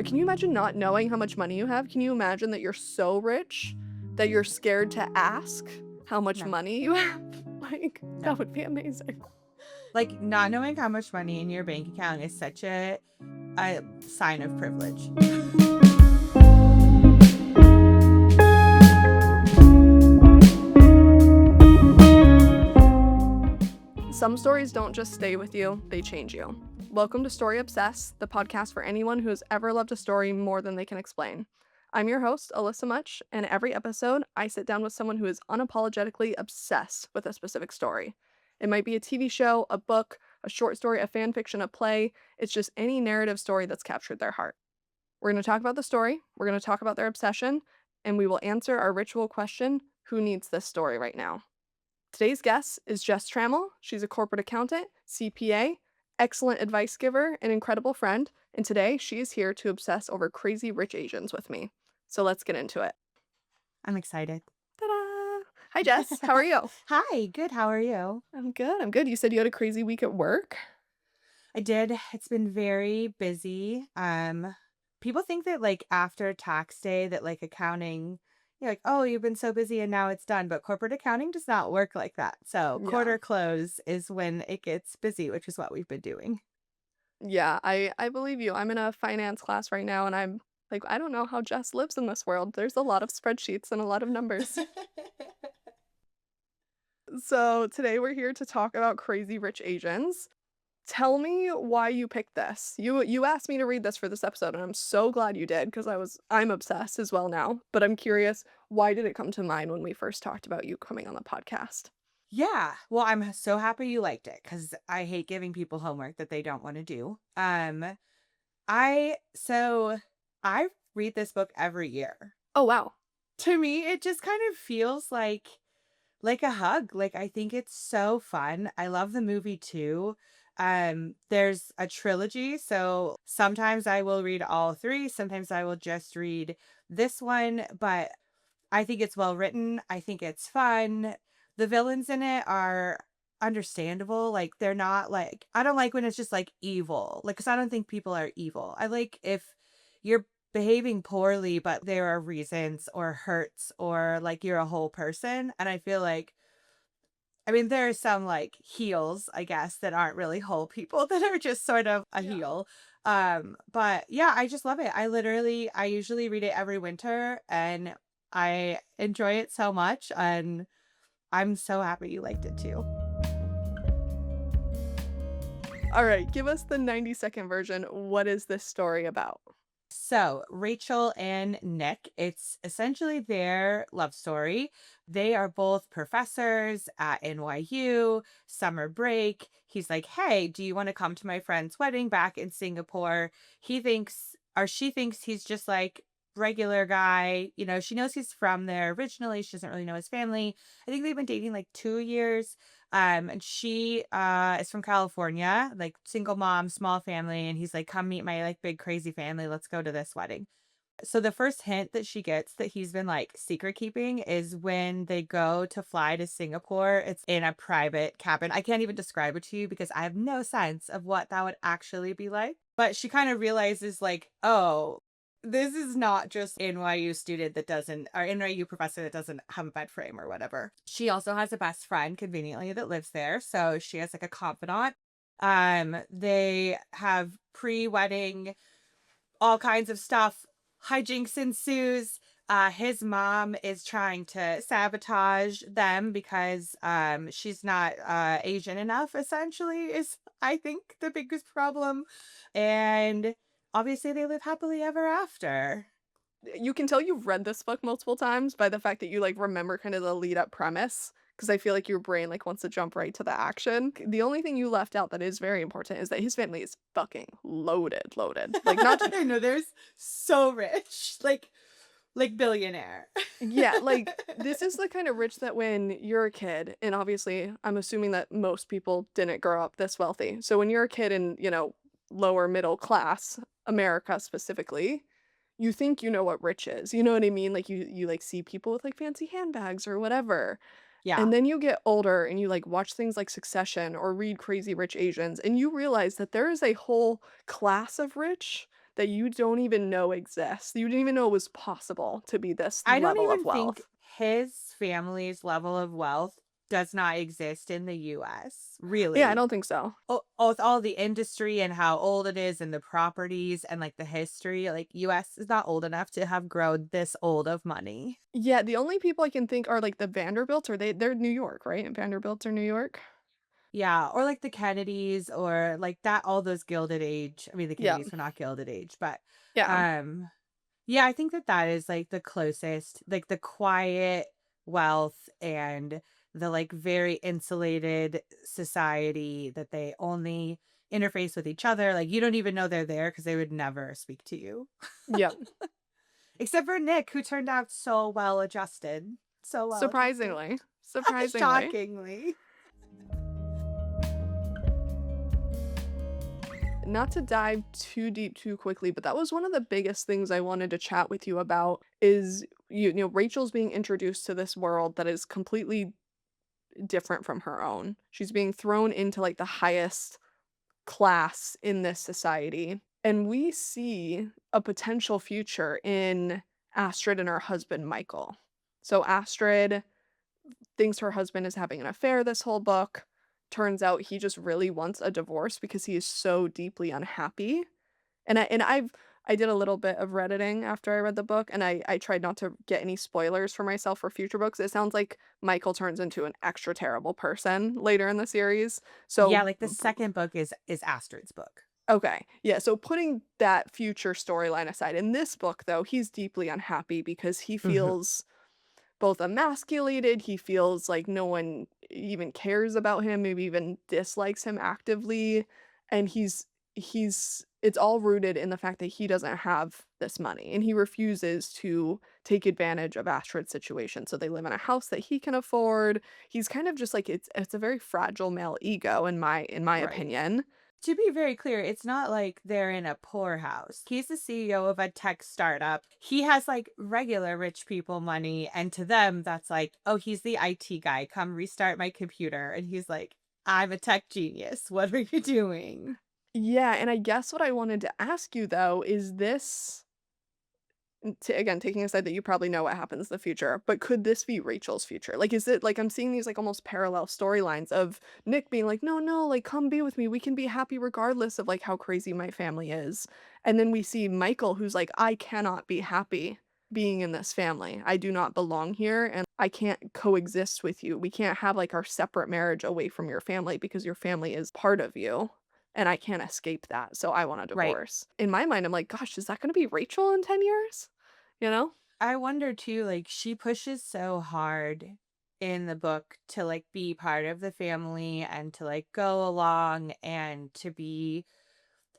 But can you imagine not knowing how much money you have? Can you imagine that you're so rich that you're scared to ask how much No, money you have? Like, no. that would be amazing. Like, not knowing how much money in your bank account is such a sign of privilege. Some stories don't just stay with you, they change you. Welcome to Story Obsess, the podcast for anyone who has ever loved a story more than they can explain. I'm your host, Alyssa Much, and every episode, I sit down with someone who is unapologetically obsessed with a specific story. It might be a TV show, a book, a short story, a fan fiction, a play. It's just any narrative story that's captured their heart. We're going to talk about the story, we're going to talk about their obsession, and we will answer our ritual question, who needs this story right now? Today's guest is Jess Trammel. She's a corporate accountant, CPA, excellent advice giver, and incredible friend, and today she is here to obsess over Crazy Rich Asians with me. So let's get into it. I'm excited. Ta-da! Hi, Jess. How are you? Hi, good. How are you? I'm good. You said you had a crazy week at work? I did. It's been very busy. People think that like after tax day that like accounting, you're like, oh, you've been so busy and now it's done. But corporate accounting does not work like that. So Yeah. quarter close is when it gets busy, which is what we've been doing. Yeah, I believe you. I'm in a finance class right now, and I'm like, I don't know how Jess lives in this world. There's a lot of spreadsheets and a lot of numbers. So today we're here to talk about Crazy Rich Asians. Tell me why you picked this. You asked me to read this for this episode, and I'm so glad you did because I'm obsessed as well now. But I'm curious, why did it come to mind when we first talked about you coming on the podcast? Yeah. Well, I'm so happy you liked it because I hate giving people homework that they don't want to do. I so I read this book every year. Oh wow. To me, it just kind of feels like a hug. Like I think it's so fun. I love the movie too. There's a trilogy, so sometimes I will read all three, sometimes I will just read this one, but I think it's well written. I think it's fun. The villains in it are understandable. Like they're not like I don't like when it's just like evil. Like cuz I don't think people are evil. I like if you're behaving poorly but there are reasons or hurts or like you're a whole person, and I feel like I mean there are some like heels, I guess, that aren't really whole people that are just sort of a Yeah. heel. But yeah, I just love it. I usually read it every winter and I enjoy it so much, and I'm so happy you liked it too. All right, give us the 90-second version. What is this story about? So, Rachel and Nick, it's essentially their love story. They are both professors at NYU, summer break. He's like, hey, do you want to come to my friend's wedding back in Singapore? He thinks, or she thinks he's just like regular guy. You know, she knows he's from there originally. She doesn't really know his family. I think they've been dating like 2 years. And she is from California, like single mom, small family, and he's like, come meet my like big crazy family. Let's go to this wedding. So the first hint that she gets that he's been like secret keeping is when they go to fly to Singapore. It's in a private cabin. I can't even describe it to you because I have no sense of what that would actually be like. But she kind of realizes like, oh, this is not just NYU student that doesn't, or NYU professor that doesn't have a bed frame or whatever. She also has a best friend conveniently that lives there. So she has like a confidant. They have pre-wedding, all kinds of stuff. Hijinks ensues. His mom is trying to sabotage them because she's not Asian enough, essentially, is I think the biggest problem. And obviously they live happily ever after. You can tell you've read this book multiple times by the fact that you like remember kind of the lead up premise because I feel like your brain like wants to jump right to the action. The only thing you left out that is very important is that his family is fucking loaded. Like not I know, there's so rich. Like billionaire. yeah, like this is the kind of rich that when you're a kid, and obviously I'm assuming that most people didn't grow up this wealthy. So when you're a kid in, lower middle class, America specifically, you think you know what rich is. You know what I mean? Like you like see people with like fancy handbags or whatever. Yeah. And then you get older and you like watch things like Succession or read Crazy Rich Asians and you realize that there is a whole class of rich that you don't even know exists. You didn't even know it was possible to be this I don't level of even think wealth. his family's level of wealth does not exist in the US, Yeah, I really. don't think so. With all the industry and how old it is and the properties and, like, the history, like, US is not old enough to have grown this old of money. Yeah, the only people I can think are, like, the Vanderbilts, or they're New York, right? Vanderbilts are New York? Yeah, or, like, the Kennedys or, like, that all those Gilded Age I mean, the Yeah, Kennedys were not Gilded Age, but, yeah, um, yeah, I think that that is, like, the closest, like, the quiet wealth and the, like, very insulated society that they only interface with each other, like, you don't even know they're there because they would never speak to you. yeah. Except for Nick, who turned out so well adjusted. So well adjusted. Surprisingly, surprisingly. Shockingly. Not to dive too deep too quickly, but that was one of the biggest things I wanted to chat with you about is Rachel's being introduced to this world that is completely different from her own. She's being thrown into like the highest class in this society. And we see a potential future in Astrid and her husband Michael. So Astrid thinks her husband is having an affair this whole book. Turns out he just really wants a divorce because he is so deeply unhappy. I did a little bit of redditing after I read the book, and I tried not to get any spoilers for myself for future books. It sounds like Michael turns into an extra terrible person later in the series. Yeah, So like, the second book is Astrid's book. okay, yeah, so putting that future storyline aside, in this book though, he's deeply unhappy because he Mhm. feels both emasculated, he feels like no one even cares about him, maybe even dislikes him actively, and he's it's all rooted in the fact that he doesn't have this money, and he refuses to take advantage of Astrid's situation, so they live in a house that he can afford. He's kind of just like it's a very fragile male ego in my Right. opinion. To be very clear, it's not like they're in a poorhouse. He's the CEO of a tech startup. He has, like, regular rich people money, and to them, that's like, "Oh, he's the IT guy. Come restart my computer." And he's like, "I'm a tech genius. What are you doing?" Yeah, and I guess what I wanted to ask you though, is this again, taking aside that you probably know what happens in the future, but could this be Rachel's future? Like, is it like I'm seeing these like almost parallel storylines of Nick being like, no, no, like come be with me. We can be happy regardless of like how crazy my family is. And then we see Michael who's like, I cannot be happy being in this family. I do not belong here and I can't coexist with you. We can't have like our separate marriage away from your family because your family is part of you. And I can't escape that. So I want a Right. divorce. In my mind, I'm like, gosh, is that going to be Rachel in 10 years? You know? I wonder too, like, she pushes so hard in the book to, like, be part of the family and to, like, go along and to be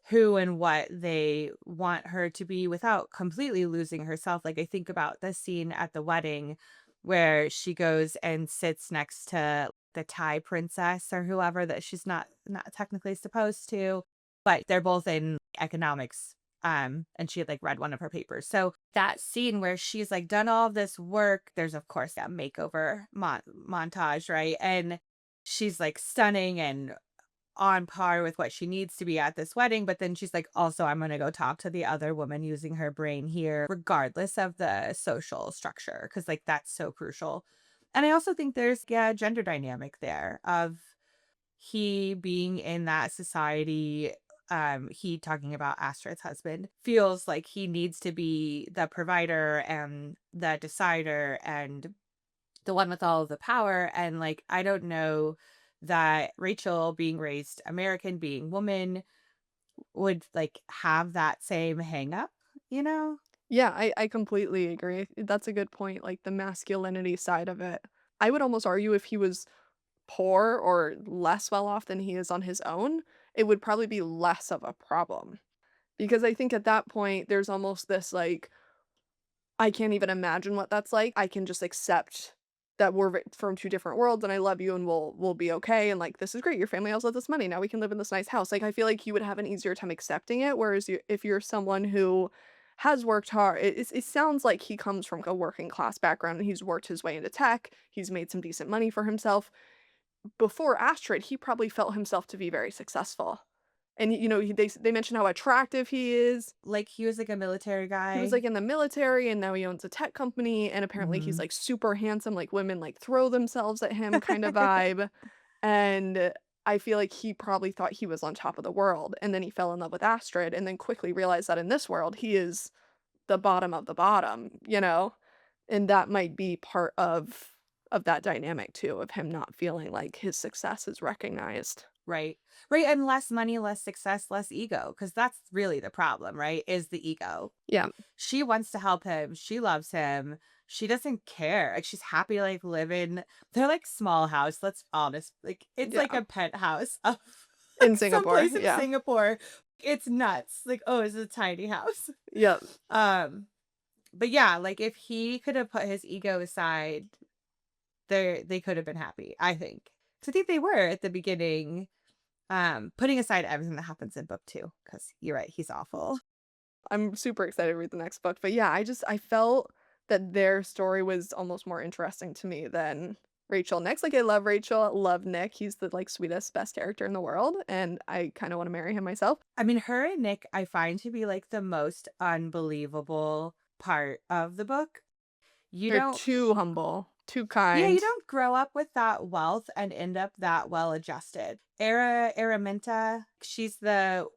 who and what they want her to be without completely losing herself. Like, I think about the scene at the wedding where she goes and sits next to the Thai princess or whoever that she's not technically supposed to, but they're both in economics. And she had like read one of her papers. So that scene where she's like done all of this work, there's of course that makeover montage, right? And she's like stunning and on par with what she needs to be at this wedding, but then she's like, "Also, I'm gonna go talk to the other woman using her brain here, regardless of the social structure, because like, that's so crucial." And I also think there's, yeah, a gender dynamic there of he being in that society, he talking about Astrid's husband, feels like he needs to be the provider and the decider and the one with all of the power, and, like, I don't know that Rachel being raised American, being woman, would, like, have that same hang up, you know? Yeah, I completely agree. That's a good point, like the masculinity side of it. I would almost argue if he was poor or less well off than he is on his own, it would probably be less of a problem. Because I think at that point, there's almost this like, I can't even imagine what that's like. I can just accept that we're from two different worlds and I love you and we'll be okay and like this is great. Your family has all this money. Now we can live in this nice house. Like I feel like you would have an easier time accepting it. Whereas if you're someone who has worked hard, it sounds like he comes from a working class background and he's worked his way into tech. He's made some decent money for himself. Before Astrid, he probably felt himself to be very successful. And, they mention how attractive he is. Like, he was, like, a military He was, guy. like, in the military, and now he owns a tech company, and apparently he's, Mhm. like, super handsome, like, women, like, throw themselves at him kinda vibe, and I feel like he probably thought he was on top of the world, and then he fell in love with Astrid, and then quickly realized that in this world, he is the bottom of the bottom, you know? And that might be part of that dynamic too, of him not feeling like his success is recognized. Right. Right, and less money, less success, less ego, because that's really the problem, right, is the ego. Yeah. She wants to help him, she loves him, she doesn't care, like, she's happy, like, living they're, like, small house, let's honest like, it's like Yeah. a penthouse of, In like, Singapore, someplace in yeah. Singapore. It's nuts, like, "Oh, it's a tiny house." Yep. Um, but yeah, like, if he could have put his ego aside, they could have been happy, I think. 'Cause I think they were at the beginning. Putting aside everything that happens in book 2, because 'cause you're right, he's awful. I'm super excited to read the next book, but yeah, I felt that their story was almost more interesting to me than Rachel and Nick's. Like, I love Rachel, love Nick, he's the, like, sweetest, best character in the world, and I kinda wanna marry him myself. I mean, her and Nick, I find to be, like, the most unbelievable part of the book. You They're don't too humble, too Yeah, you kind. don't grow up with that wealth and end up that well-adjusted. Araminta, she's the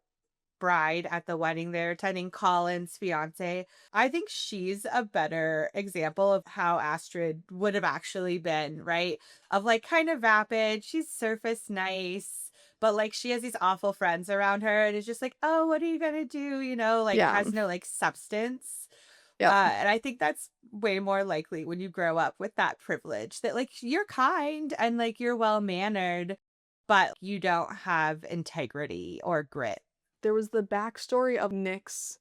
bride at the wedding they're attending, Colin's fiance. I think she's a better example of how Astrid would have actually been, right? Of like kind of vapid, she's surface nice, but like she has these awful friends around her and it's just like, oh, what are you gonna do? Like Yeah. has no like substance. Yep. And I think that's way more likely when you grow up with that privilege that like you're kind and like you're well mannered, but you don't have integrity or grit. There was the backstory of Nick's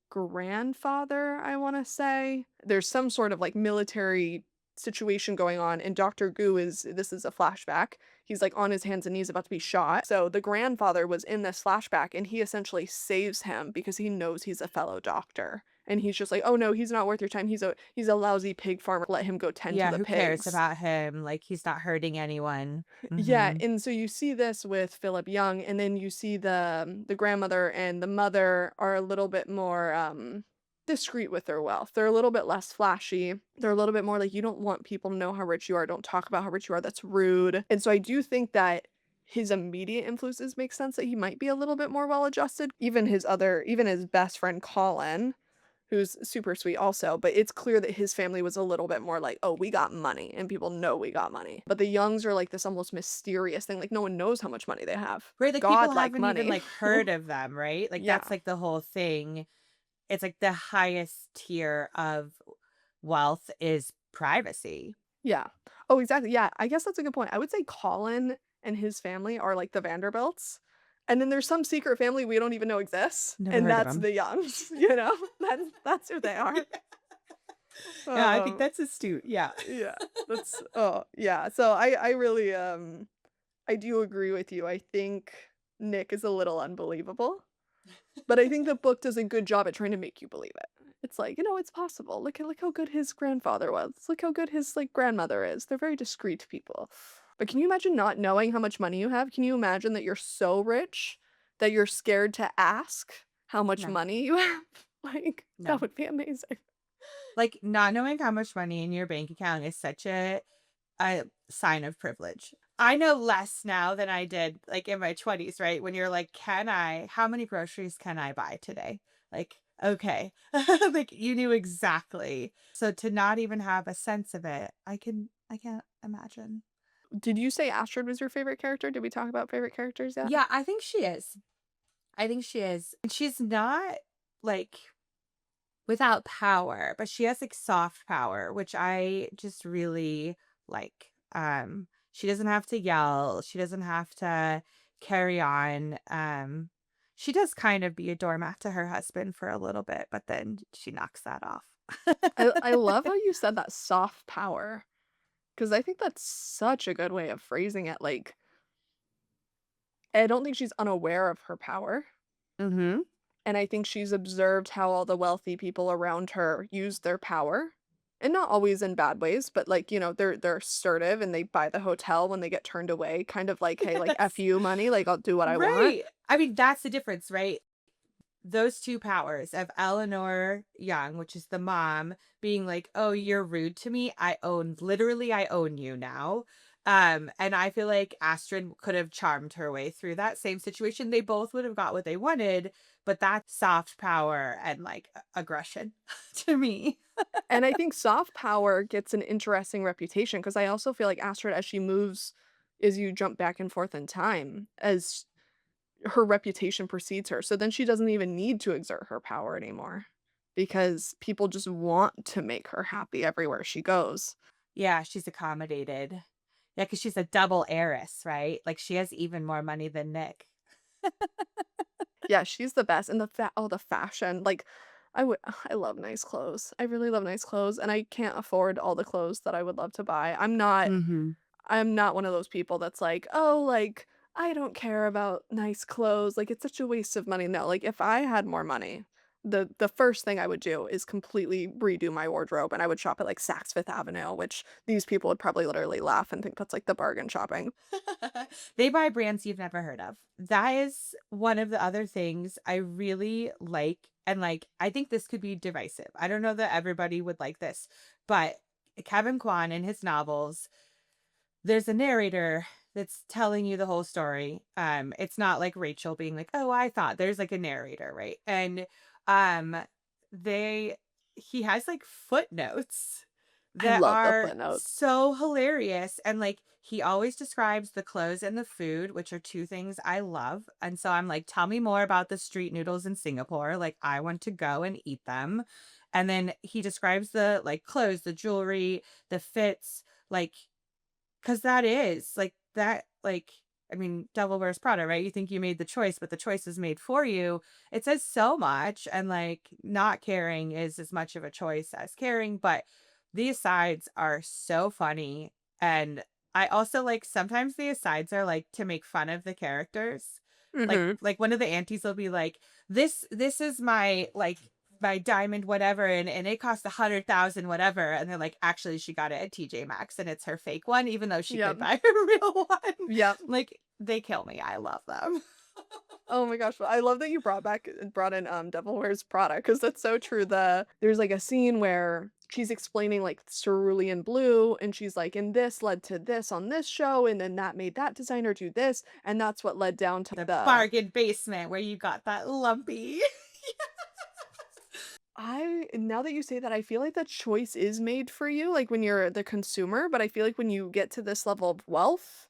grandfather, I wanna say. There's some sort of, like, military situation going on, and Doctor Goo is this is a flashback. He's, like, on his hands and knees about to be shot. So the grandfather was in this flashback, and he essentially saves him because he knows he's a fellow doctor. And he's just like, "Oh, no, he's not worth your time. He's a lousy pig farmer. Let him go tend to Yeah, the who cares pigs." about him? Like, he's not hurting anyone. Yeah, Mhm. and so you see this with Philip Young, and then you see the grandmother and the mother are a little bit more, discreet with their wealth. They're a little bit less flashy. They're a little bit more like, "You don't want people to know how rich you are, don't talk about how rich you are, that's rude." And so I do think that his immediate influences make sense that he might be a little bit more well-adjusted. Even his best friend Colin, who's super sweet also, but it's clear that his family was a little bit more like, "Oh, we got money, and people know we got money." But the Youngs are like this almost mysterious thing, like, no one knows how much money they have. Right, like, people God-like haven't even, money. like, heard of them, right? Like, Yeah, that's, like, the whole thing. It's, like, the highest tier of wealth is privacy. yeah. Oh, exactly, yeah, I guess that's a good point. I would say Colin and his family are like the Vanderbilts, and then there's some secret family we don't even know exists, Never and heard of that's him. the Youngs, you know? That's who they are. Yeah, I think Um, that's astute, yeah. yeah, oh, yeah, so I really, I do agree with you. I think Nick is a little unbelievable, but I think the book does a good job at trying to make you believe it. It's like, it's possible. Look how good his grandfather was. Look how good his like grandmother is. They're very discreet people. But can you imagine not knowing how much money you have? Can you imagine that you're so rich that you're scared to ask how much No, money you have? Like, that no. would be amazing. Like, not knowing how much money in your bank account is such a sign of privilege. I know less now than I did, like, in my 20s, right? When you're like, how many groceries can I buy today? Like, okay. Like, you knew exactly. So to not even have a sense of it, I can't imagine. Did you say Astrid was your favorite character? Did we talk about favorite characters yet? Yeah, I think she is. I think she is. And she's not like without power, but she has like soft power, which I just really like. She doesn't have to yell, she doesn't have to carry on. She does kind of be a doormat to her husband for a little bit, but then she knocks that off. I love how you said that soft power. 'Cause I think that's such a good way of phrasing it, like, I don't think she's unaware of her power, Mhm. and I think she's observed how all the wealthy people around her use their power, and not always in bad ways, but, like, they're assertive and they buy the hotel when they get turned away, kind of like, "Hey, like, F Yes. you money, like, I'll do what I want." Right. I mean, that's the difference, right? Those two powers of Eleanor Young, which is the mom, being like, "Oh, you're rude to me. I own you now." And I feel like Astrid could have charmed her way through that same situation. They both would have got what they wanted, but that's soft power and like aggression to me. And I think soft power gets an interesting reputation because I also feel like Astrid, as she moves, as you jump back and forth in time, as her reputation precedes her. So then she doesn't even need to exert her power anymore because people just want to make her happy everywhere she goes. Yeah, she's accommodated. Yeah, because she's a double heiress, right? Like she has even more money than Nick. Yeah, she's the best. And the fashion, like I love nice clothes. I really love nice clothes and I can't afford all the clothes that I would love to buy. Hmm. I'm not one of those people that's like, "Oh, like, I don't care about nice clothes, like, it's such a waste of money." No, like, if I had more money, the first thing I would do is completely redo my wardrobe, and I would shop at, like, Saks Fifth Avenue, which these people would probably literally laugh and think that's, like, the bargain shopping. They buy brands you've never heard of. That is one of the other things I really like. And like, I think this could be divisive. I don't know that everybody would like this, but Kevin Kwan in his novels, there's a narrator that's telling you the whole story. It's not like Rachel being like, "Oh, I thought." There's like a narrator, right? And um they he has like footnotes I that love the are footnotes. so hilarious, and like he always describes the clothes and the food, which are two things I love. And so I'm like, "Tell me more about the street noodles in Singapore. Like I want to go and eat them." And then he describes the like clothes, the jewelry, the fits, like 'cause that is, like, that, like I mean, Devil Wears Prada, right? You think you made the choice, but the choice is made for you. It says so much, and, like, not caring is as much of a choice as caring, but the asides are so funny, and I also, like, sometimes the asides are, like, to make fun of the characters. Mhm. Like, one of the aunties will be like, "This is my, like, my diamond whatever, and it cost 100,000 whatever," and they're like, "Actually, she got it at TJ Maxx, and it's her fake one, even though she could Yep. buy her real one." Yep. Like, they kill me, I love them. Oh my gosh, I love that you brought in, Devil Wears Prada because that's so true. There's, like, a scene where she's explaining, like, cerulean blue, and she's like, "And this led to this on this show, and then that made that designer do this, and that's what led down to The the." bargain basement where you got that lumpy. I now that you say that, I feel like the choice is made for you, like, when you're the consumer, but I feel like when you get to this level of wealth,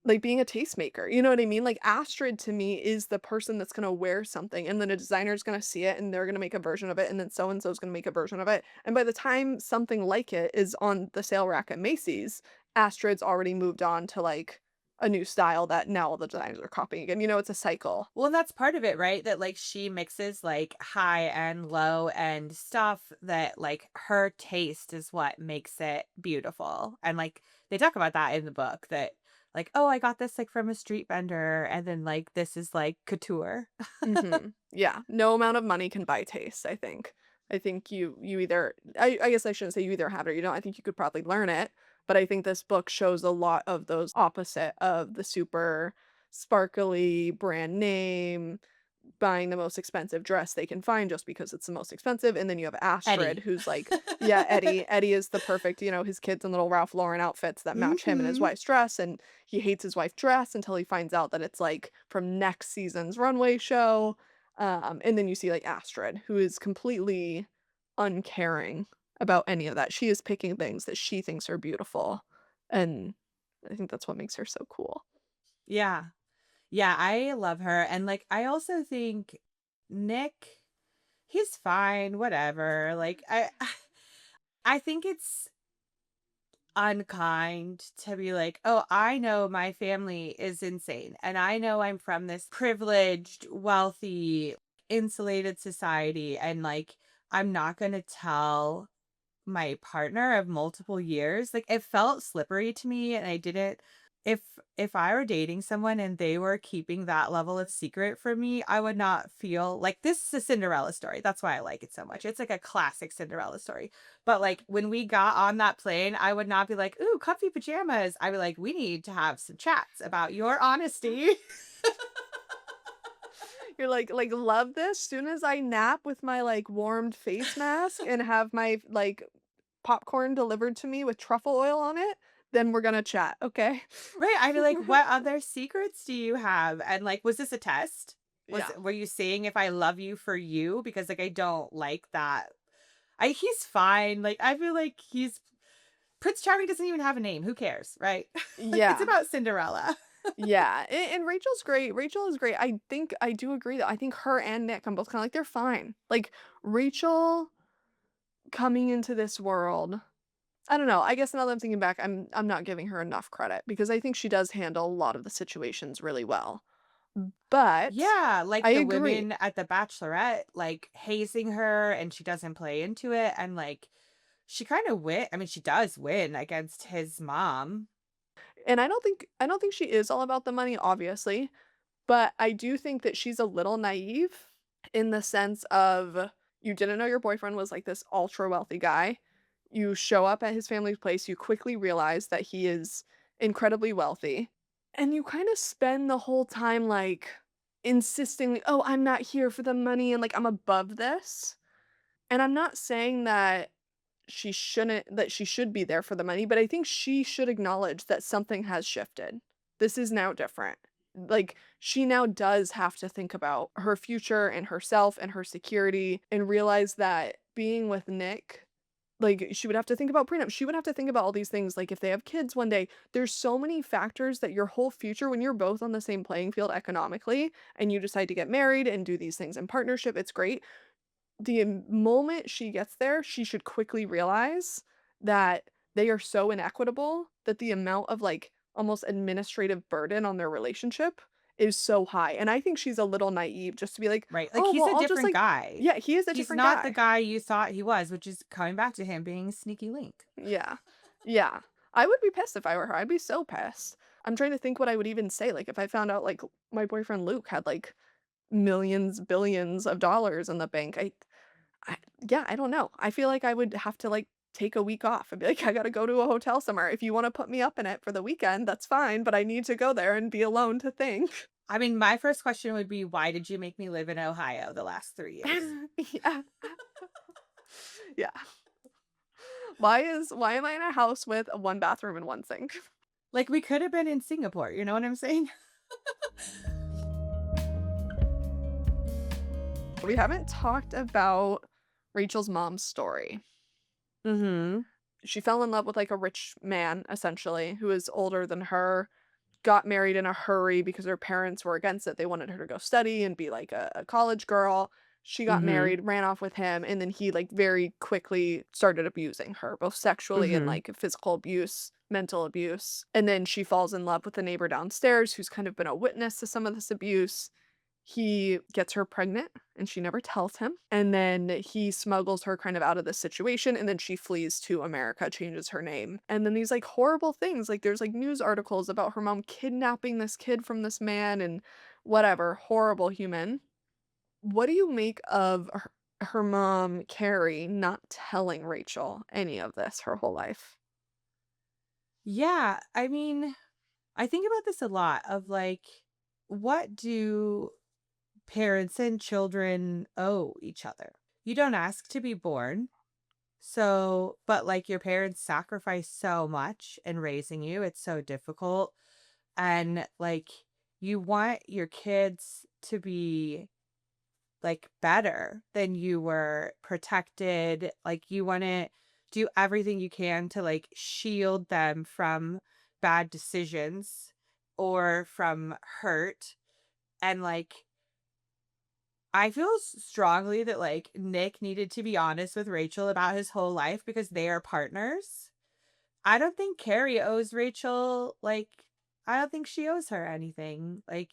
like being a tastemaker, you know what I mean? Like Astrid to me is the person that's gonna wear something and then a designer's gonna see it and they're gonna make a version of it and then so and so's gonna make a version of it. And by the time something like it is on the sale rack at Macy's, Astrid's already moved on to like a new style that now all the designers are copying again. You know, it's a cycle. Well, and that's part of it, right? That, like, she mixes, like, high and low end stuff that, like, her taste is what makes it beautiful, and, like, they talk about that in the book that, like, "Oh, I got this, like, from a street vendor, and then, like, this is, like, couture." Mhm. Yeah, no amount of money can buy taste, I think. I think you either I guess I shouldn't say you either have it or you don't. I think you could probably learn it, but I think this book shows a lot of those opposite of the super sparkly brand name, buying the most expensive dress they can find just because it's the most expensive, and then you have Astrid Eddie. who's like yeah, Eddie. Eddie is the perfect, his kids in little Ralph Lauren outfits that match him and his Mhm. wife's dress, and he hates his wife's dress until he finds out that it's, like, from next season's runway show, and then you see, like, Astrid, who is completely uncaring about any of that. She is picking things that she thinks are beautiful, and I think that's what makes her so cool. Yeah. Yeah, I love her, and, like, I also think Nick, he's fine, whatever, like, I think it's unkind to be like, "Oh, I know my family is insane, and I know I'm from this privileged, wealthy, insulated society, and, like, I'm not gonna tell my partner of multiple years." Like, it felt slippery to me, and I didn't if if I were dating someone and they were keeping that level of secret from me, I would not feel like this is a Cinderella story. That's why I like it so much. It's like a classic Cinderella story. But like when we got on that plane, I would not be like, "Ooh, comfy pajamas." I'd be like, "We need to have some chats about your honesty." You're like, "Love this. Soon as I nap with my, like, warmed face mask and have my, like, popcorn delivered to me with truffle oil on it, then we're gonna chat, okay?" Right, I feel like, what other secrets do you have? And, like, was this a test? Yeah. Were you saying if I love you for you? Because, like, I don't like that. He's fine, like, I feel like he's Prince Charming doesn't even have a name, who cares, right? Like, it's Yeah. about Cinderella. Yeah, and Rachel's great. Rachel is great. I think I do agree that I think her and Nick, I'm both kinda like, they're fine. Like, Rachel coming into this world, I don't know, I guess now that I'm thinking back, I'm not giving her enough credit because I think she does handle a lot of the situations really well. But Yeah, I like the agree. women at the Bachelorette, like, hazing her, and she doesn't play into it, and, like, she kinda I mean, she does win against his mom. And I don't think she is all about the money, obviously, but I do think that she's a little naive in the sense of you didn't know your boyfriend was like this ultra wealthy guy. You show up at his family's place, you quickly realize that he is incredibly wealthy, and you kind of spend the whole time like insisting, like, "Oh, I'm not here for the money and like I'm above this." And I'm not saying that she should be there for the money, but I think she should acknowledge that something has shifted. This is now different. Like, she now does have to think about her future and herself and her security and realize that being with Nick, like, she would have to think about prenup. She would have to think about all these things, like, if they have kids one day. There's so many factors that your whole future, when you're both on the same playing field economically and you decide to get married and do these things in partnership, it's great. The moment she gets there, she should quickly realize that they are so inequitable that the amount of, like, almost administrative burden on their relationship is so high, and I think she's a little naive just to be like, Right, like, "Oh, he's well, a I'll just, different like." guy. Yeah, he is a He's different not the guy. guy you thought he was, which is coming back to him being a sneaky link. Yeah. Yeah. I would be pissed if I were her, I'd be so pissed. I'm trying to think what I would even say, like, if I found out, like, my boyfriend Luke had, like, millions, billions of dollars in the bank, I yeah, I don't know. I feel like I would have to, like, take a week off and be like, "I gotta go to a hotel somewhere. If you wanna put me up in it for the weekend, that's fine, but I need to go there and be alone to think." I mean, my first question would be, "Why did you make me live in Ohio the last 3 years?" Yeah. Yeah. Why am I in a house with a 1 bathroom and 1 sink? Like, we could have been in Singapore, you know what I'm saying? We haven't talked about Rachel's mom's story. Mhm. She fell in love with, like, a rich man, essentially, who is older than her, got married in a hurry because her parents were against it. They wanted her to go study and be like a college girl. She got Mhm. married, ran off with him, and then he like very quickly started abusing her, both sexually and Mhm. like physical abuse, mental abuse. And then she falls in love with the neighbor downstairs who's kind of been a witness to some of this abuse. He gets her pregnant and she never tells him. And then he smuggles her kind of out of the situation and then she flees to America, changes her name. And then these like horrible things, like there's like news articles about her mom kidnapping this kid from this man and whatever, horrible human. What do you make of her mom, Carrie, not telling Rachel any of this her whole life? Yeah, I mean, I think about this a lot of, like, what do parents and children owe each other? You don't ask to be born, so but, like, your parents sacrifice so much in raising you, it's so difficult, and, like, you want your kids to be, like, better than you were, protected, like, you wanna do everything you can to, like, shield them from bad decisions or from hurt, and, like, I feel strongly that, like, Nick needed to be honest with Rachel about his whole life because they are partners. I don't think Carrie owes Rachel, like, I don't think she owes her anything, like,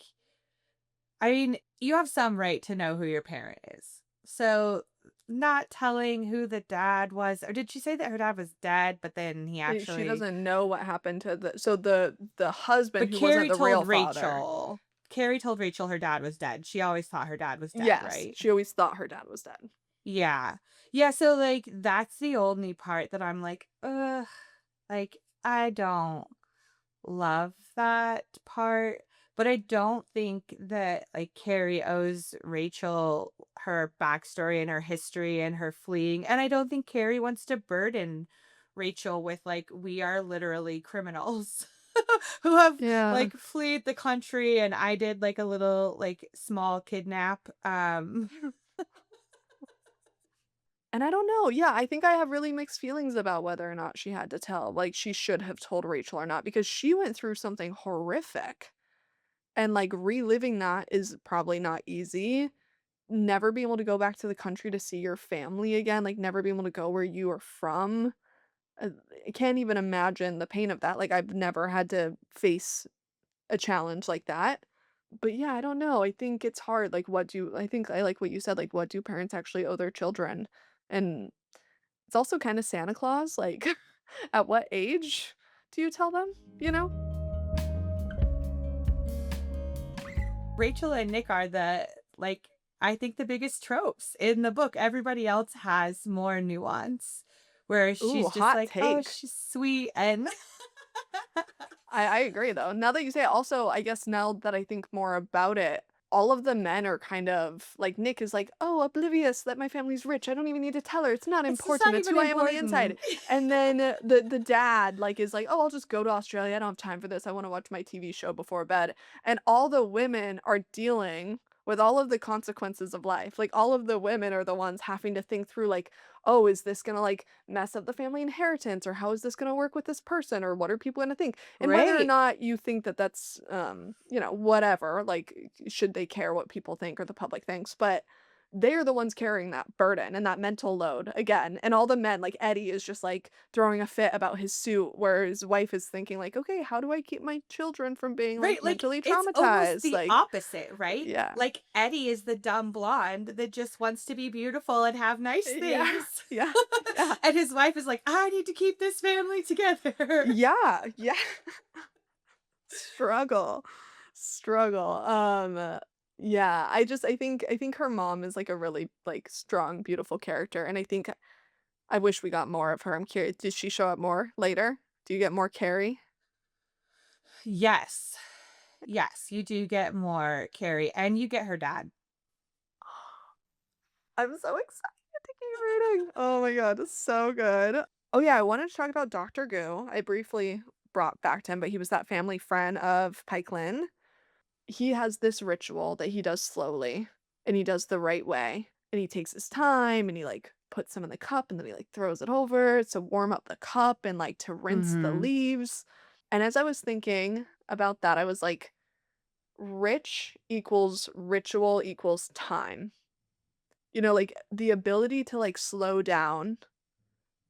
I mean, you have some right to know who your parent is. So, not telling who the dad was, or did she say that her dad was dead, but then he She actually doesn't know what happened to the husband but who wasn't Carrie the told real father. Rachel. Carrie told Rachel her dad was dead. She always thought her dad was dead, Yes, right? she always thought her dad was dead. Yeah. Yeah, so, like, that's the only part that I'm like, "Ugh," like, I don't love that part, But I don't think that like Carrie owes Rachel her backstory and her history and her fleeing. And I don't think Carrie wants to burden Rachel with like, we are literally criminals who have Yeah. like fleed the country and I did like a little like small kidnap. And I don't know. Yeah, I think I have really mixed feelings about whether or not she had to tell. Like, she should have told Rachel or not because she went through something horrific. And like reliving that is probably not easy. Never being able to go back to the country to see your family again, like never being able to go where you are from. uh, I can't even imagine the pain of that. Like, I've never had to face a challenge like that. But yeah, I don't know. I think it's hard. Like, I think I like what you said, like, what do parents actually owe their children? And it's also kind of Santa Claus. Like, at what age do you tell them, you know? Rachel and Nick are the like I think the biggest tropes in the book. Everybody else has more nuance, where Ooh, she's just hot like, oh, take. she's sweet and I agree though. Now that you say it, also, I guess now that I think more about it, all of the men are kind of like Nick is like, "Oh, oblivious that my family's rich. I don't even need to tell her. It's not it's just important. not It's even who I am on the inside." important. And then the dad like is like, "Oh, I'll just go to Australia. I don't have time for this. I want to watch my TV show before bed." And all the women are dealing with all of the consequences of life. Like all of the women are the ones having to think through like, "Oh, is this going to like mess up the family inheritance or how is this going to work with this person or what are people going to think?" And whether or Right. not you think that that's, whatever, like, should they care what people think or the public thinks, but they're the ones carrying that burden and that mental load again. And all the men, like Eddie, is just like throwing a fit about his suit, where his wife is thinking, like, okay, how do I keep my children from being like Right, like, mentally it's almost traumatized? the Like, opposite, right? yeah. Like, Eddie is the dumb blonde that just wants to be beautiful and have nice Yeah. things. Yeah. Yeah. And his wife is like, "I need to keep this family together." Yeah. Yeah. Struggle. Struggle. Yeah, I think her mom is like a really like strong, beautiful character, and I think I wish we got more of her. I'm curious, did she show up more later? Do you get more Carrie? Yes. Yes, you do get more Carrie, and you get her dad. I'm so excited to keep reading. Oh my god, it's so good. Oh yeah, I wanted to talk about Dr. Goo. I briefly brought back to him, but he was that family friend of Pike Lynn. He has this ritual that he does slowly, and he does the right way, and he takes his time, and he, like, puts some in the cup, and then he, like, throws it over to warm up the cup and, like, to rinse the Mhm. leaves, and as I was thinking about that, I was like, rich equals ritual equals time. You know, like, the ability to, like, slow down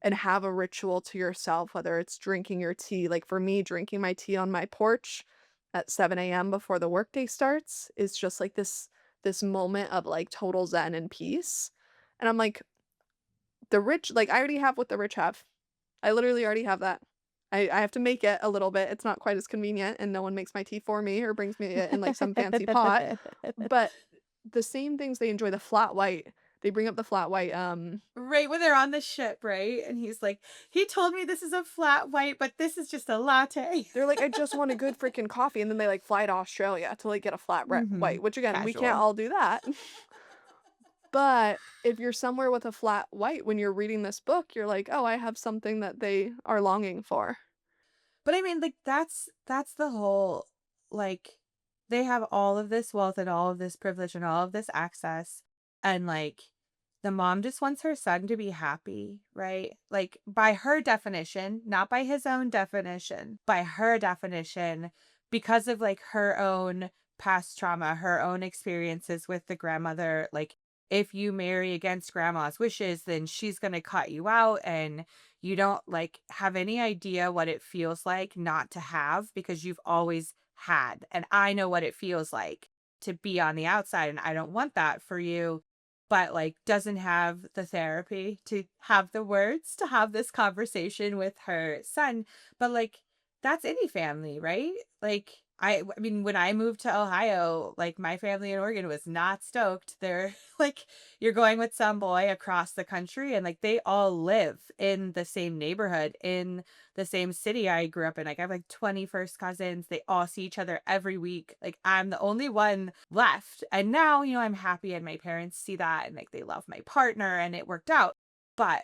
and have a ritual to yourself, whether it's drinking your tea. Like for me, drinking my tea on my porch at 7 a.m. before the workday starts is just like this moment of like total zen and peace. And I'm like, the rich, like I already have what the rich have. I literally already have that. I have to make it a little bit. It's not quite as convenient, and no one makes my tea for me or brings me it in like some fancy pot. But the same things they enjoy, the flat white. They bring up the flat white. Right when they're on the ship, right? And he's like, "He told me this is a flat white, but this is just a latte." They're like, "I just want a good freaking coffee," and then they, like, fly to Australia to, like, get a flat white, Mhm. which again, we can't Casual. all do that. But if you're somewhere with a flat white when you're reading this book, you're like, "Oh, I have something that they are longing for." But I mean, like, that's the whole like, they have all of this wealth and all of this privilege and all of this access, and, like, the mom just wants her son to be happy, right? Like, by her definition, not by his own definition, by her definition, because of, like, her own past trauma, her own experiences with the grandmother, like, if you marry against grandma's wishes, then she's gonna cut you out, and you don't like have any idea what it feels like not to have because you've always had. And I know what it feels like to be on the outside and I don't want that for you, but like doesn't have the therapy to have the words to have this conversation with her son. But like that's any family, right? Like I mean, when I moved to Ohio, like, my family in Oregon was not stoked. They're like, you're going with some boy across the country, and, like, they all live in the same neighborhood, in the same city I grew up in. Like, I have, like, 21st cousins. They all see each other every week. Like, I'm the only one left. And now, I'm happy, and my parents see that, and, like, they love my partner, and it worked out. But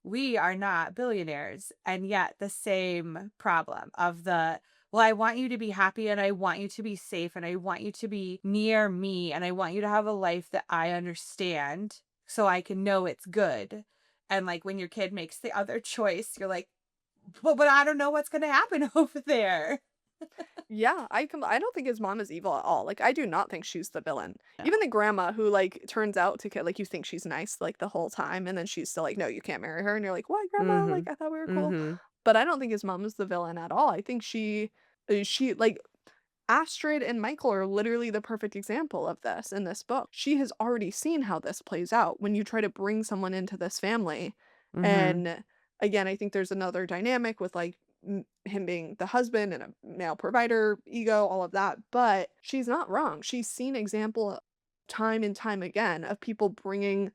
we are not billionaires, and yet the same problem of the, well, I want you to be happy, and I want you to be safe, and I want you to be near me, and I want you to have a life that I understand so I can know it's good. And like when your kid makes the other choice, you're like, but I don't know what's going to happen over there. Yeah, I don't think his mom is evil at all. Like, I do not think she's the villain. No. Even the grandma who, like, turns out to like, you think she's nice, like, the whole time, and then she's still like, "No, you can't marry her," and you're like, "What, grandma? Like, Mhm. I thought we were cool." Mhm. But I don't think his mom is the villain at all. I think like, Astrid and Michael are literally the perfect example of this in this book. She has already seen how this plays out when you try to bring someone into this family. Mhm. And again, I think there's another dynamic with like him being the husband and a male provider, ego, all of that. But she's not wrong. She's seen example time and time again of people bringing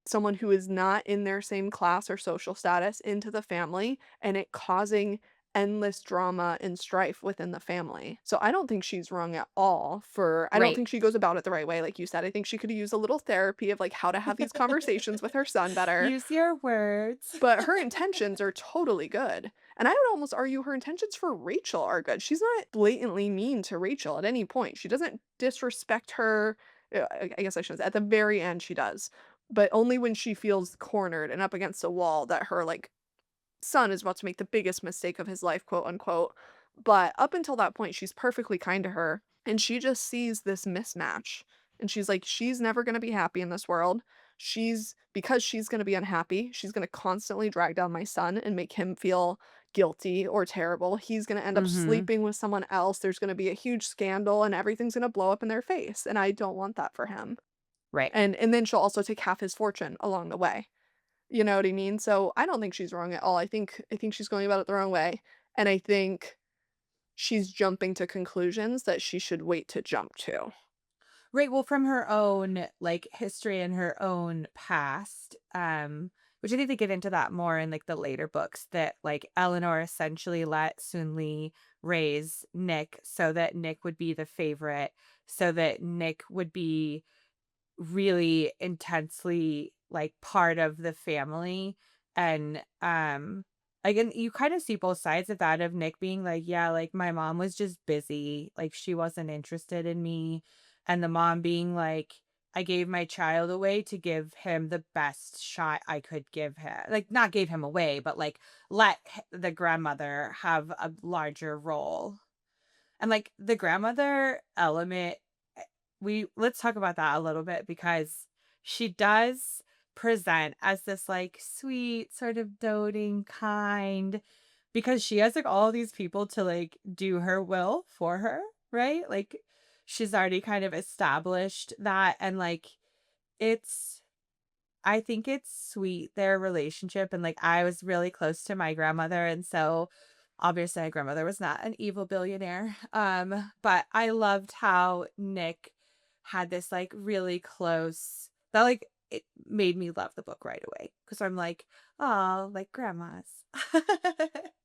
someone who is not in their same class or social status into the family and it causing endless drama and strife within the family. So I don't think she's wrong at all for I don't Right. think she goes about it the right way like you said. I think she could use a little therapy of like how to have these conversations with her son better, Use your words. but her intentions are totally good. And I would almost argue her intentions for Rachel are good. She's not blatantly mean to Rachel at any point. She doesn't disrespect her. I guess I shouldn't say. At the very end, she does, but only when she feels cornered and up against a wall that her like son is about to make the biggest mistake of his life, quote unquote. But up until that point, she's perfectly kind to her. And she just sees this mismatch. And she's like, she's never going to be happy in this world. Because she's going to be unhappy, she's going to constantly drag down my son and make him feel guilty or terrible. He's going to end up Mhm. sleeping with someone else. There's going to be a huge scandal and everything's going to blow up in their face. And I don't want that for him. Right. And then she'll also take half his fortune along the way. You know what I mean? So, I don't think she's wrong at all. I think she's going about it the wrong way, and I think she's jumping to conclusions that she should wait to jump to. Right, well, from her own, like, history and her own past, which I think they get into that more in, like, the later books that, like, Eleanor essentially let Soon Lee raise Nick so that Nick would be the favorite, so that Nick would be really intensely, like, part of the family, and, again, you kinda see both sides of that, of Nick being like, "Yeah, like, my mom was just busy, like, she wasn't interested in me," and the mom being like, "I gave my child away to give him the best shot I could give him," like, not gave him away, but, like, let h the grandmother have a larger role. And, like, the grandmother element, we let's talk about that a little bit because she does present as this, like, sweet, sort of doting, kind, because she has, like, all these people to, like, do her will for her, right? Like, she's already kind of established that, and, like, it's I think it's sweet, their relationship, and, like, I was really close to my grandmother, and so, obviously, my grandmother was not an evil billionaire, but I loved how Nick had this, like, really close that, like, it made me love the book right away because 'cause I'm like, "Oh, like grandmas."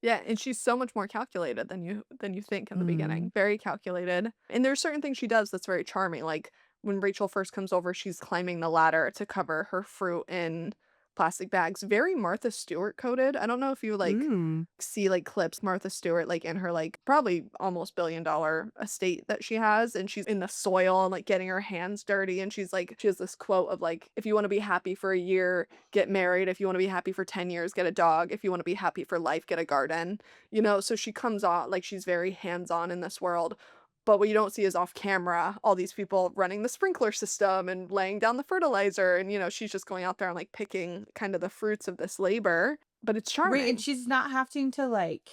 Yeah, and she's so much more calculated than you think in the beginning. Mm. Very calculated. And there's certain things she does that's very charming. Like when Rachel first comes over, she's climbing the ladder to cover her fruit in plastic bags. Very Martha Stewart coded. I don't know if you like Mm. see like clips Martha Stewart like in her like probably almost $1 billion estate that she has and she's in the soil and like getting her hands dirty and she's like she has this quote of like if you want to be happy for a year get married. If you want to be happy for 10 years, get a dog. If you want to be happy for life, get a garden. You know, so she comes off like she's very hands on in this world. But what you don't see is off camera, all these people running the sprinkler system and laying down the fertilizer. And, she's just going out there and like picking kind of the fruits of this labor. But it's Right, and charming. she's not having to, like,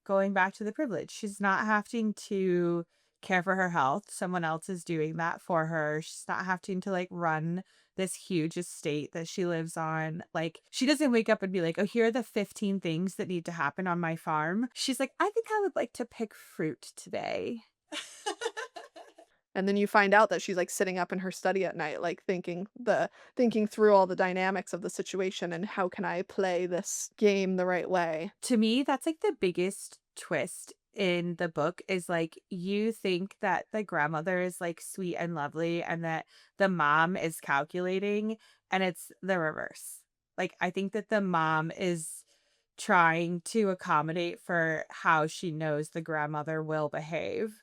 going back to the privilege, she's not having to care for her health, someone else is doing that for her, she's not having to, like, run this huge estate that she lives on, like, she doesn't wake up and be like, "Oh, here are the 15 things that need to happen on my farm." She's like, "I think I would like to pick fruit today." And then you find out that she's, like, sitting up in her study at night, like, thinking through all the dynamics of the situation and how can I play this game the right way. To me, that's like the biggest twist in the book is like you think that the grandmother is like sweet and lovely and that the mom is calculating, and it's the reverse. Like I think that the mom is trying to accommodate for how she knows the grandmother will behave.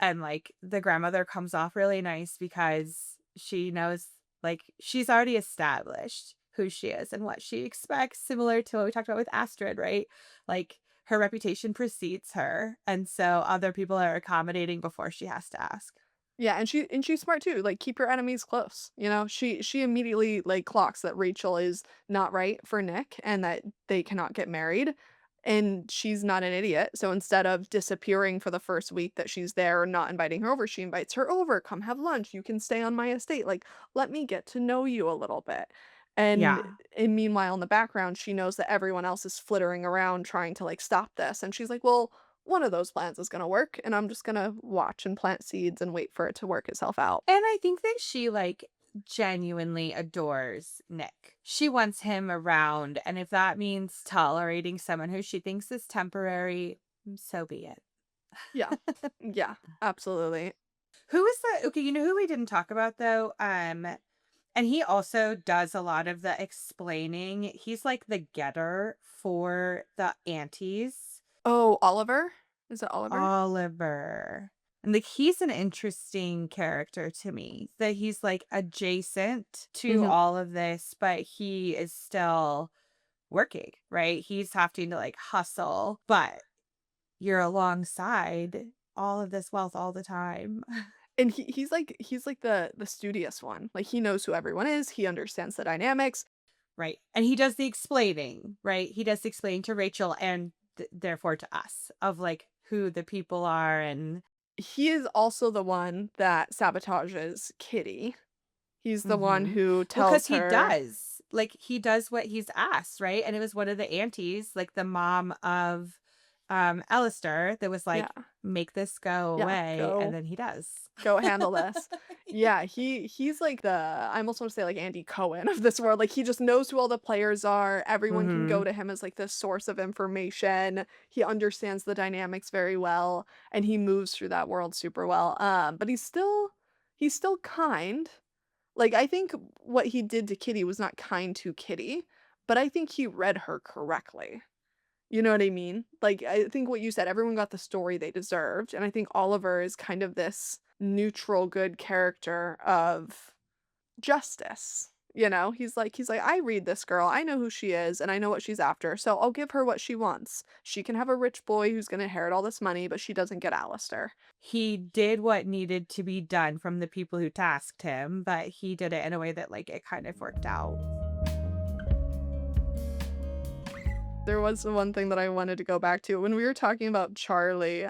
And like the grandmother comes off really nice because she knows, like, she's already established who she is and what she expects, similar to what we talked about with Astrid, right? Like her reputation precedes her. And so other people are accommodating before she has to ask. Yeah, and she's smart too, like, keep your enemies close, you know? She immediately, like, clocks that Rachel is not right for Nick and that they cannot get married, and she's not an idiot, so instead of disappearing for the first week that she's there or not inviting her over, she invites her over, "Come have lunch, you can stay on my estate, like, let me get to know you a little bit." And Yeah. and meanwhile, in the background, she knows that everyone else is flittering around trying to, like, stop this, and she's like, "Well, one of those plans is gonna work, and I'm just gonna watch and plant seeds and wait for it to work itself out." And I think that she like genuinely adores Nick. She wants him around. And if that means tolerating someone who she thinks is temporary, so be it. Yeah. Yeah, absolutely. Who is the okay, you know who we didn't talk about though? And he also does a lot of the explaining. He's like the getter for the aunties. Oh, Oliver? Is it Oliver? Oliver. And like he's an interesting character to me. That he's like adjacent to Mhm. all of this, but he is still working, right? He's having to like hustle, but you're alongside all of this wealth all the time. And he's like the studious one, like, he knows who everyone is, he understands the dynamics. Right. And he does the explaining, right? He does the explaining to Rachel and therefore to us of like who the people are and He is also the one that sabotages Kitty. He's the one mhm. who Well, cuz tells he her. does. Like he does what he's asked, right? And it was one of the aunties, like the mom of Alistair that was Yeah, like make this go yeah, away and "Go then he does. go handle this." Yeah, he's like the I almost wanna say like Andy Cohen of this world, like, he just knows who all the players are, everyone can go Mhm. to him as, like, this source of information, he understands the dynamics very well, and he moves through that world super well, but he's still kind. Like, I think what he did to Kitty was not kind to Kitty, but I think he read her correctly. You know what I mean? Like, I think what you said, everyone got the story they deserved, and I think Oliver is kind of this neutral good character of justice, you know? He's like, "I read this girl, I know who she is, and I know what she's after, so I'll give her what she wants. She can have a rich boy who's gonna inherit all this money, but she doesn't get Alistair." He did what needed to be done from the people who tasked him, but he did it in a way that like it kind of worked out. There was the one thing that I wanted to go back to when we were talking about Charlie,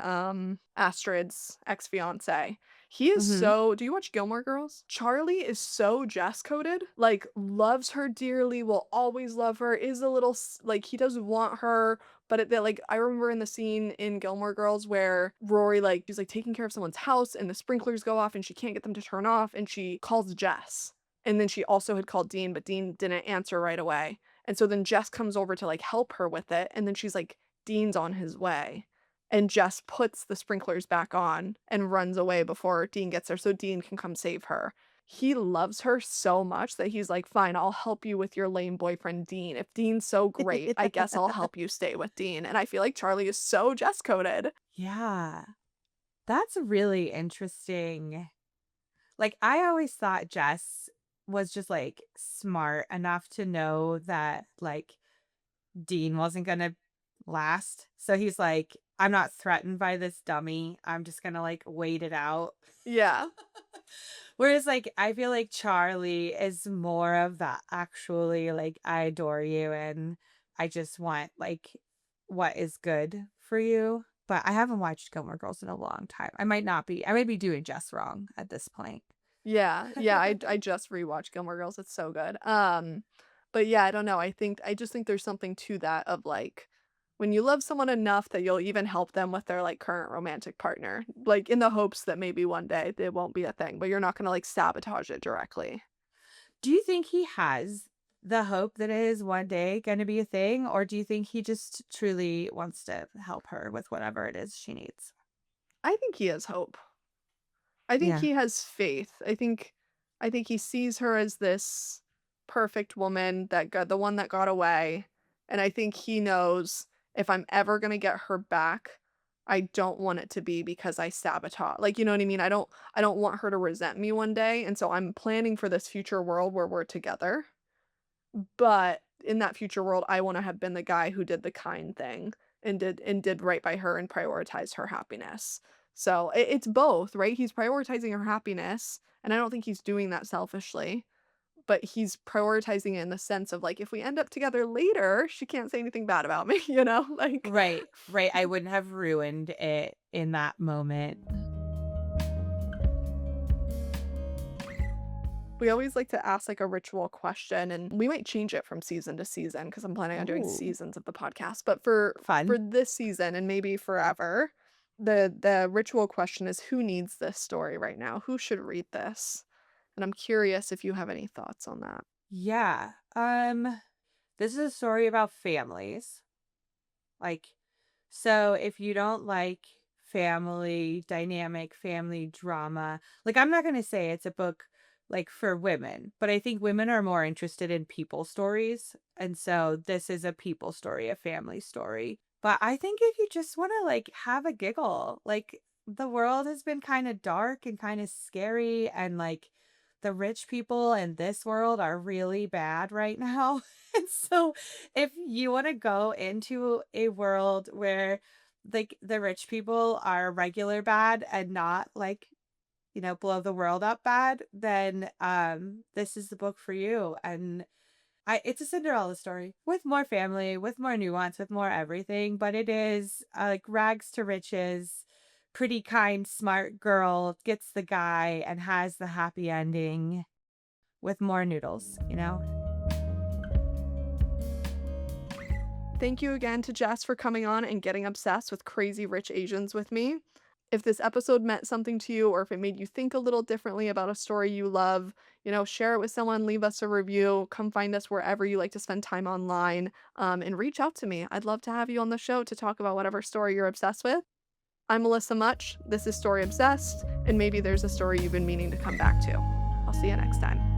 Astrid's ex-fiance. He is Mhm. so do you watch Gilmore Girls? Charlie is so Jess coded, like, loves her dearly, will always love her, is a little like, he does want her, but like, I remember in the scene in Gilmore Girls where Rory, like, she's, like, taking care of someone's house and the sprinklers go off and she can't get them to turn off and she calls Jess. And then she also had called Dean, but Dean didn't answer right away. And so then Jess comes over to, like, help her with it, and then she's like, "Dean's on his way." And Jess puts the sprinklers back on and runs away before Dean gets there so Dean can come save her. He loves her so much that he's like, "Fine, I'll help you with your lame boyfriend, Dean. If Dean's so great, I guess I'll help you stay with Dean." And I feel like Charlie is so Jess coded. Yeah. That's really interesting. Like, I always thought Jess was just, like, smart enough to know that, like, Dean wasn't gonna last. So he's like, "I'm not threatened by this dummy. I'm just gonna, like, wait it out." Yeah. Whereas, like, I feel like Charlie is more of that actually, like, I adore you and I just want, like, what is good for you. But I haven't watched Gilmore Girls in a long time. I might be doing Jess wrong at this point. Yeah, yeah, I just rewatched Gilmore Girls, it's so good. But yeah, I don't know, I just think there's something to that of, like, when you love someone enough that you'll even help them with their, like, current romantic partner, like, in the hopes that maybe one day it won't be a thing, but you're not gonna, like, sabotage it directly. Do you think he has the hope that it is one day going to be a thing, or do you think he just truly wants to help her with whatever it is she needs? I think he has hope. I think Yeah. he has faith. I think he sees her as this perfect woman that got the one that got away, and I think he knows if I'm ever gonna get her back, I don't want it to be because I sabotage, like, you know what I mean? I don't want her to resent me one day, and so I'm planning for this future world where we're together. But in that future world, I wanna have been the guy who did the kind thing and did right by her and prioritized her happiness. So, it's both, right? He's prioritizing her happiness, and I don't think he's doing that selfishly, but he's prioritizing it in the sense of, like, if we end up together later, she can't say anything bad about me, you know? Like, Right, right. I wouldn't have ruined it in that moment. we always like to ask, like, a ritual question, and we might change it from season to season because 'cause I'm planning on doing Ooh, seasons of the podcast, but for fun. this season and maybe forever, the ritual question is, "Who needs this story right now? Who should read this?" And I'm curious if you have any thoughts on that. Yeah. This is a story about families. Like, so if you don't like family dynamic, family drama, like I'm not going to say it's a book like for women, but I think women are more interested in people stories. And so this is a people story, a family story. But I think if you just want to like have a giggle, like the world has been kind of dark and kind of scary, and like the rich people in this world are really bad right now. And so if you want to go into a world where like the rich people are regular bad and not like, blow the world up bad, then this is the book for you. And it's a Cinderella story with more family, with more nuance, with more everything, but it is like rags to riches. Pretty kind, smart girl gets the guy and has the happy ending with more noodles. Thank you again to Jess for coming on and getting obsessed with Crazy Rich Asians with me. If this episode meant something to you or if it made you think a little differently about a story you love, share it with someone, leave us a review, come find us wherever you like to spend time online, and reach out to me. I'd love to have you on the show to talk about whatever story you're obsessed with. I'm Alyssa Much. This is Story Obsessed, and maybe there's a story you've been meaning to come back to. I'll see you next time.